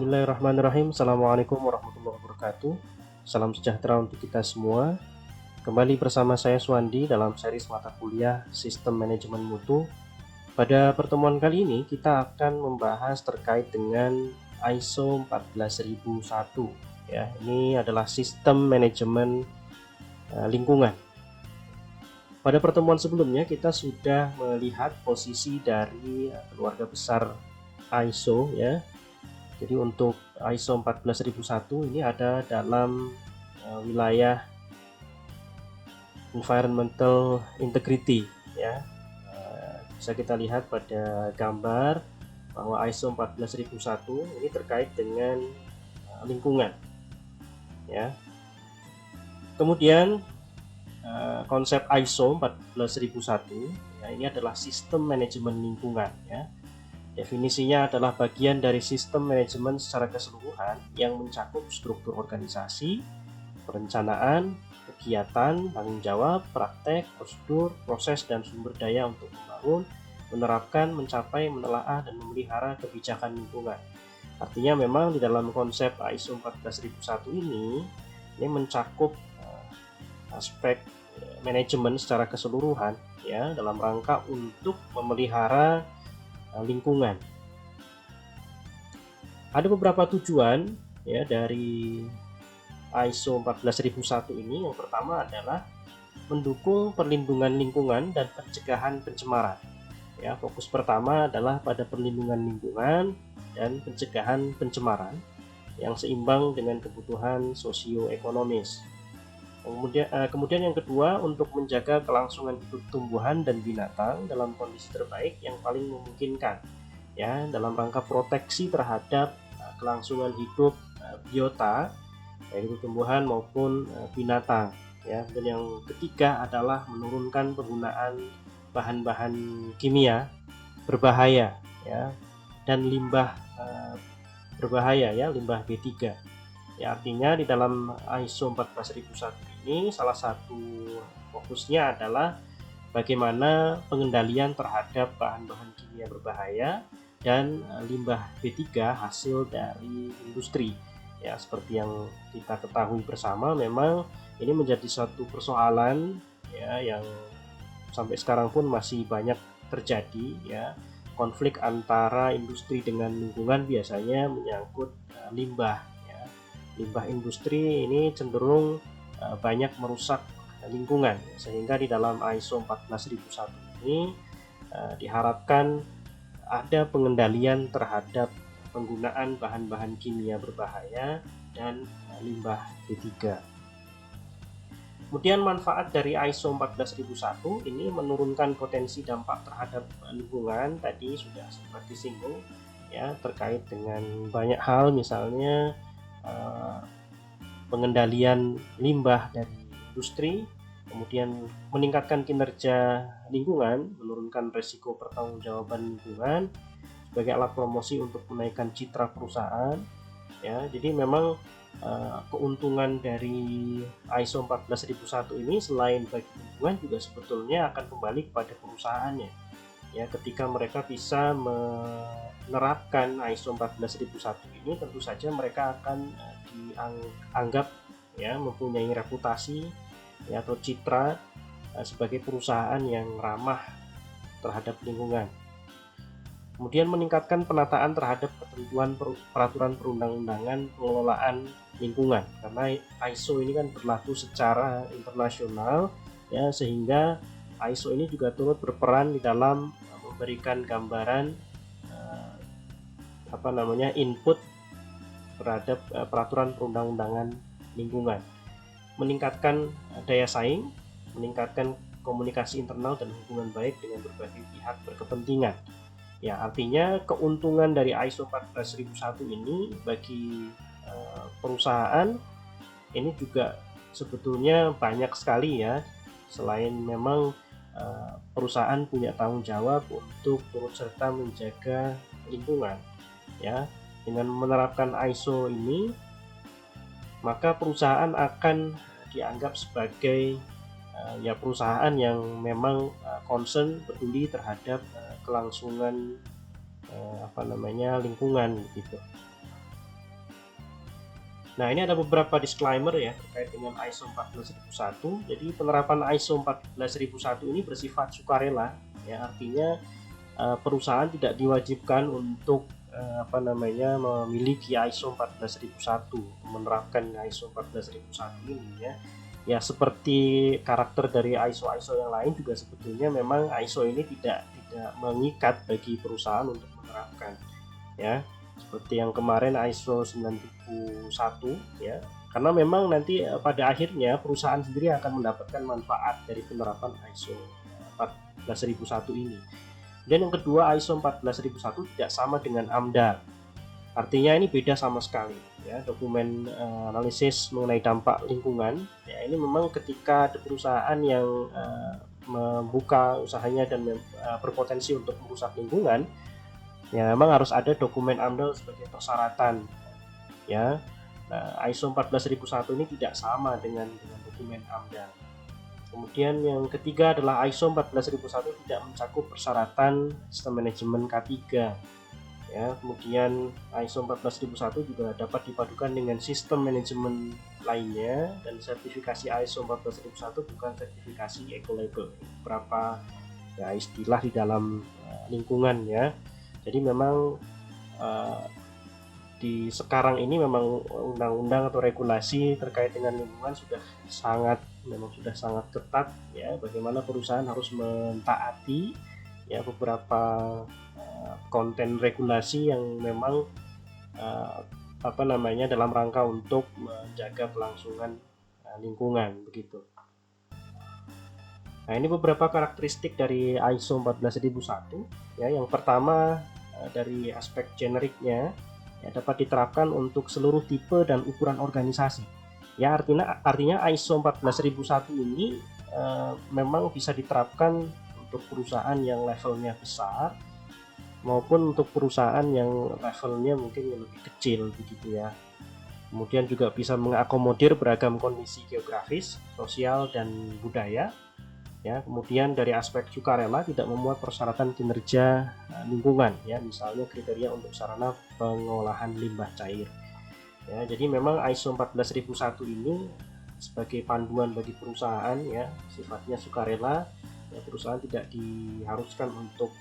Bismillahirrahmanirrahim. Assalamualaikum warahmatullahi wabarakatuh. Salam sejahtera untuk kita semua. Kembali bersama saya Suwandi dalam series mata kuliah Sistem Manajemen Mutu. Pada pertemuan kali ini kita akan membahas terkait dengan ISO 14001. Ya, ini adalah sistem manajemen lingkungan. Pada pertemuan sebelumnya kita sudah melihat posisi dari keluarga besar ISO ya. Jadi untuk ISO 14001 ini ada dalam wilayah environmental integrity ya. Bisa kita lihat pada gambar bahwa ISO 14001 ini terkait dengan lingkungan ya. Kemudian konsep ISO 14001 ya, ini adalah sistem manajemen lingkungan ya. Definisinya adalah bagian dari sistem manajemen secara keseluruhan yang mencakup struktur organisasi, perencanaan, kegiatan, tanggung jawab, praktek, prosedur, proses, dan sumber daya untuk membangun, menerapkan, mencapai, menelaah, dan memelihara kebijakan lingkungan. Artinya memang di dalam konsep ISO 14001 ini mencakup aspek manajemen secara keseluruhan ya dalam rangka untuk memelihara lingkungan. Ada beberapa tujuan ya dari ISO 14001 ini. Yang pertama adalah mendukung perlindungan lingkungan dan pencegahan pencemaran. Ya, fokus pertama adalah pada perlindungan lingkungan dan pencegahan pencemaran yang seimbang dengan kebutuhan sosioekonomis. Kemudian yang kedua, untuk menjaga kelangsungan hidup tumbuhan dan binatang dalam kondisi terbaik yang paling memungkinkan ya dalam rangka proteksi terhadap kelangsungan hidup biota yaitu tumbuhan maupun binatang ya. Dan yang ketiga adalah menurunkan penggunaan bahan-bahan kimia berbahaya ya dan limbah berbahaya ya, limbah B3 ya. Artinya di dalam ISO 14001 ini salah satu fokusnya adalah bagaimana pengendalian terhadap bahan-bahan kimia berbahaya dan limbah B3 hasil dari industri ya. Seperti yang kita ketahui bersama, memang ini menjadi satu persoalan ya yang sampai sekarang pun masih banyak terjadi ya. Konflik antara industri dengan lingkungan biasanya menyangkut limbah ya. Limbah industri ini cenderung banyak merusak lingkungan, sehingga di dalam ISO 14001 ini diharapkan ada pengendalian terhadap penggunaan bahan-bahan kimia berbahaya dan limbah B3. Kemudian manfaat dari ISO 14001 ini menurunkan potensi dampak terhadap lingkungan, tadi sudah sempat disinggung ya, terkait dengan banyak hal, misalnya pengendalian limbah dari industri, kemudian meningkatkan kinerja lingkungan, menurunkan risiko pertanggungjawaban lingkungan sebagai alat promosi untuk menaikkan citra perusahaan ya. Jadi memang keuntungan dari ISO 14001 ini selain bagi lingkungan juga sebetulnya akan kembali kepada perusahaannya ya. Ketika mereka bisa menerapkan ISO 14001 ini, tentu saja mereka akan dianggap ya mempunyai reputasi ya atau citra sebagai perusahaan yang ramah terhadap lingkungan. Kemudian meningkatkan penataan terhadap ketentuan peraturan perundang-undangan pengelolaan lingkungan, karena ISO ini kan berlaku secara internasional ya, sehingga ISO ini juga turut berperan di dalam memberikan gambaran input terhadap peraturan perundang-undangan lingkungan, meningkatkan daya saing, meningkatkan komunikasi internal dan hubungan baik dengan berbagai pihak berkepentingan. Ya, artinya keuntungan dari ISO 14001 ini bagi perusahaan ini juga sebetulnya banyak sekali ya. Selain memang perusahaan punya tanggung jawab untuk turut serta menjaga lingkungan ya. Dengan menerapkan ISO ini, maka perusahaan akan dianggap sebagai ya perusahaan yang memang concern, peduli terhadap kelangsungan lingkungan gitu. Nah, ini ada beberapa disclaimer ya terkait dengan ISO 14001. Jadi penerapan ISO 14001 ini bersifat sukarela, ya artinya perusahaan tidak diwajibkan untuk memiliki ISO 14001, menerapkan ISO 14001 ini ya. Ya seperti karakter dari ISO yang lain juga sebetulnya memang ISO ini tidak mengikat bagi perusahaan untuk menerapkan ya. Seperti yang kemarin ISO 9001 ya. Karena memang nanti pada akhirnya perusahaan sendiri akan mendapatkan manfaat dari penerapan ISO 14001 ini. Dan yang kedua, ISO 14001 tidak sama dengan AMDAL. Artinya ini beda sama sekali ya. Dokumen analisis mengenai dampak lingkungan ya, ini memang ketika ada perusahaan yang membuka usahanya dan berpotensi untuk merusak lingkungan, ya memang harus ada dokumen AMDAL sebagai persyaratan ya. Nah, ISO 14001 ini tidak sama dengan dokumen AMDAL. Kemudian yang ketiga adalah ISO 14001 tidak mencakup persyaratan sistem manajemen K3 ya. Kemudian ISO 14001 juga dapat dipadukan dengan sistem manajemen lainnya, dan sertifikasi ISO 14001 bukan sertifikasi eco-label. Beberapa ya istilah di dalam lingkungan ya. Jadi memang di sekarang ini memang undang-undang atau regulasi terkait dengan lingkungan sudah sangat ketat ya, bagaimana perusahaan harus mentaati ya beberapa konten regulasi yang memang dalam rangka untuk menjaga kelangsungan lingkungan begitu. Nah, ini beberapa karakteristik dari ISO 14001 ya. Yang pertama dari aspek generiknya ya, dapat diterapkan untuk seluruh tipe dan ukuran organisasi. Ya, artinya ISO 14001 ini memang bisa diterapkan untuk perusahaan yang levelnya besar maupun untuk perusahaan yang levelnya mungkin lebih kecil begitu ya. Kemudian juga bisa mengakomodir beragam kondisi geografis, sosial dan budaya. Ya, kemudian dari aspek sukarela tidak memuat persyaratan kinerja lingkungan ya, misalnya kriteria untuk sarana pengolahan limbah cair. Ya, jadi memang ISO 14001 ini sebagai panduan bagi perusahaan ya, sifatnya sukarela. Ya, perusahaan tidak diharuskan untuk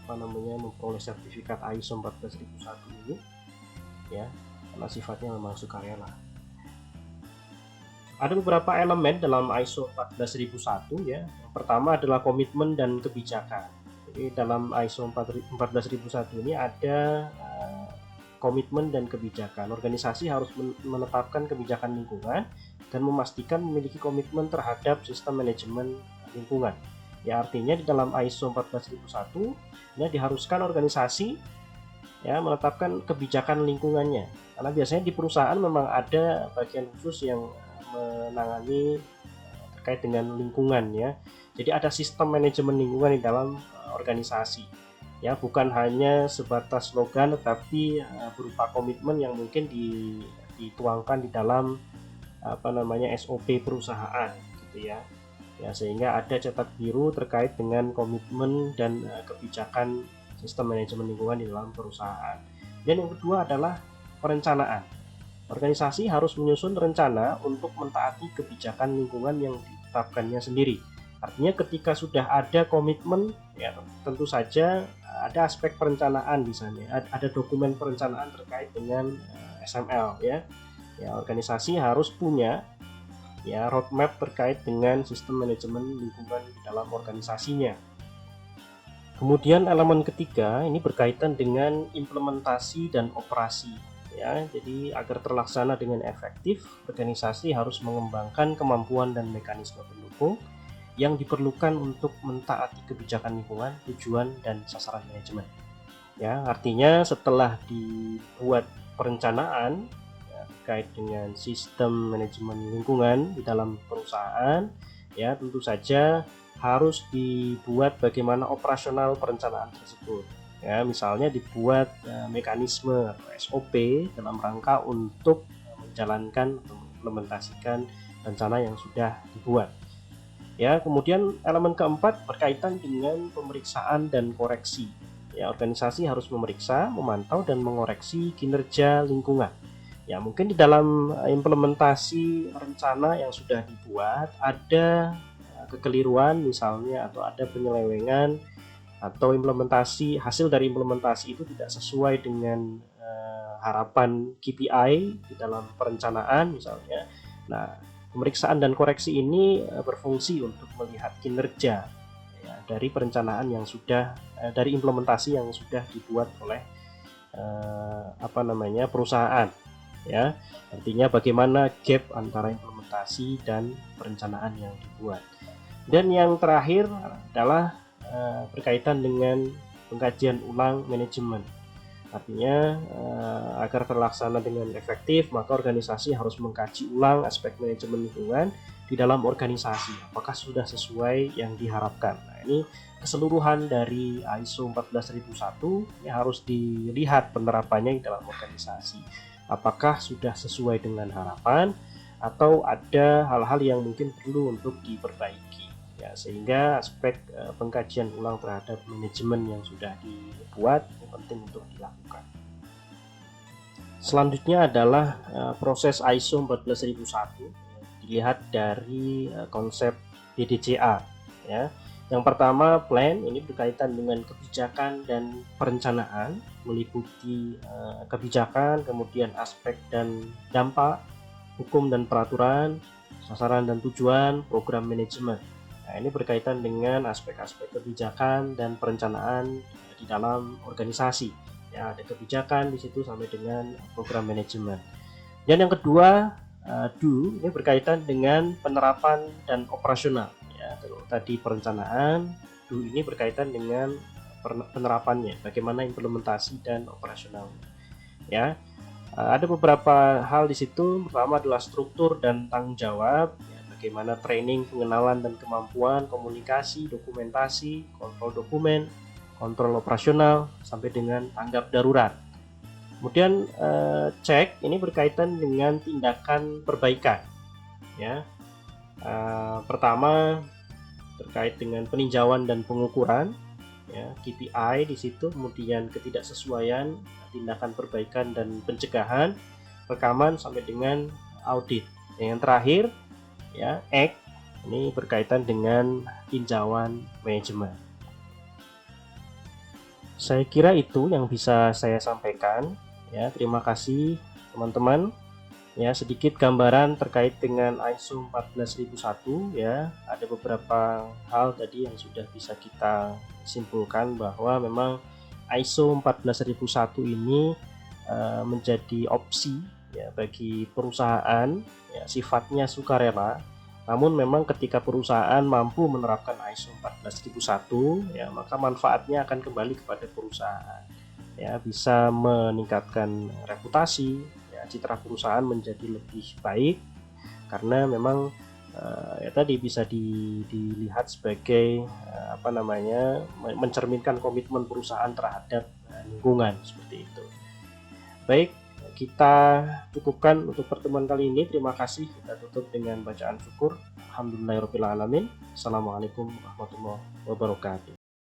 memperoleh sertifikat ISO 14001 ini ya, karena sifatnya memang sukarela. Ada beberapa elemen dalam ISO 14001 ya. Yang pertama adalah komitmen dan kebijakan. Jadi dalam ISO 14001 ini ada komitmen dan kebijakan. Organisasi harus menetapkan kebijakan lingkungan dan memastikan memiliki komitmen terhadap sistem manajemen lingkungan. Ya, artinya di dalam ISO 14001 ini diharuskan organisasi ya menetapkan kebijakan lingkungannya. Karena biasanya di perusahaan memang ada bagian khusus yang menangani terkait dengan lingkungan ya. Jadi ada sistem manajemen lingkungan di dalam organisasi ya, bukan hanya sebatas slogan tetapi berupa komitmen yang mungkin dituangkan di dalam SOP perusahaan gitu ya. Ya, sehingga ada cetak biru terkait dengan komitmen dan kebijakan sistem manajemen lingkungan di dalam perusahaan. Dan yang kedua adalah perencanaan. Organisasi harus menyusun rencana untuk mentaati kebijakan lingkungan yang ditetapkannya sendiri. Artinya ketika sudah ada komitmen, ya tentu saja ada aspek perencanaan di sana. Ada dokumen perencanaan terkait dengan SML ya. Ya, organisasi harus punya ya roadmap terkait dengan sistem manajemen lingkungan di dalam organisasinya. Kemudian elemen ketiga ini berkaitan dengan implementasi dan operasi. Ya, jadi agar terlaksana dengan efektif, organisasi harus mengembangkan kemampuan dan mekanisme pendukung yang diperlukan untuk mentaati kebijakan lingkungan, tujuan dan sasaran manajemen. Ya, artinya setelah dibuat perencanaan ya, terkait dengan sistem manajemen lingkungan di dalam perusahaan, ya tentu saja harus dibuat bagaimana operasional perencanaan tersebut. Ya, misalnya dibuat mekanisme atau SOP dalam rangka untuk menjalankan atau mengimplementasikan rencana yang sudah dibuat. Ya, kemudian elemen keempat berkaitan dengan pemeriksaan dan koreksi. Ya, organisasi harus memeriksa, memantau dan mengoreksi kinerja lingkungan. Ya, mungkin di dalam implementasi rencana yang sudah dibuat ada kekeliruan misalnya, atau ada penyelewengan, atau implementasi hasil dari implementasi itu tidak sesuai dengan harapan KPI di dalam perencanaan misalnya. Nah, pemeriksaan dan koreksi ini berfungsi untuk melihat kinerja ya, dari perencanaan yang sudah dari implementasi yang sudah dibuat oleh perusahaan ya. Artinya bagaimana gap antara implementasi dan perencanaan yang dibuat. Dan yang terakhir adalah berkaitan dengan pengkajian ulang manajemen. Artinya agar terlaksana dengan efektif, maka organisasi harus mengkaji ulang aspek manajemen lingkungan di dalam organisasi. Apakah sudah sesuai yang diharapkan? Nah, ini keseluruhan dari ISO 14001 ini harus dilihat penerapannya di dalam organisasi. Apakah sudah sesuai dengan harapan atau ada hal-hal yang mungkin perlu untuk diperbaiki. Ya, sehingga aspek pengkajian ulang terhadap manajemen yang sudah dibuat ini penting untuk dilakukan. Selanjutnya adalah proses ISO 14001 dilihat dari konsep PDCA ya. Yang pertama, plan ini berkaitan dengan kebijakan dan perencanaan, meliputi kebijakan, kemudian aspek dan dampak, hukum dan peraturan, sasaran dan tujuan, program manajemen. Nah, ini berkaitan dengan aspek-aspek kebijakan dan perencanaan di dalam organisasi. Ya, ada kebijakan di situ sampai dengan program manajemen. Dan yang kedua, do ini berkaitan dengan penerapan dan operasional. Ya, kalau tadi perencanaan, do ini berkaitan dengan penerapannya, bagaimana implementasi dan operasional. Ya, ada beberapa hal di situ. Pertama adalah struktur dan tanggung jawab. Bagaimana training, pengenalan dan kemampuan, komunikasi, dokumentasi, kontrol dokumen, kontrol operasional, sampai dengan tanggap darurat. Kemudian cek ini berkaitan dengan tindakan perbaikan. Ya, pertama terkait dengan peninjauan dan pengukuran, ya, KPI di situ, kemudian ketidaksesuaian, tindakan perbaikan dan pencegahan, rekaman sampai dengan audit. Yang terakhir ya, act ini berkaitan dengan tinjauan manajemen. Saya kira itu yang bisa saya sampaikan ya. Terima kasih teman-teman. Ya, sedikit gambaran terkait dengan ISO 14001 ya. Ada beberapa hal tadi yang sudah bisa kita simpulkan bahwa memang ISO 14001 ini menjadi opsi ya bagi perusahaan, ya, sifatnya sukarela. Namun memang ketika perusahaan mampu menerapkan ISO 14001 ya, maka manfaatnya akan kembali kepada perusahaan. Ya, bisa meningkatkan reputasi, ya, citra perusahaan menjadi lebih baik karena memang ya tadi bisa dilihat sebagai mencerminkan komitmen perusahaan terhadap lingkungan seperti itu. Baik, kita cukupkan untuk pertemuan kali ini. Terima kasih. Kita tutup dengan bacaan syukur. Alhamdulillahirabbil alamin. Assalamualaikum warahmatullahi wabarakatuh.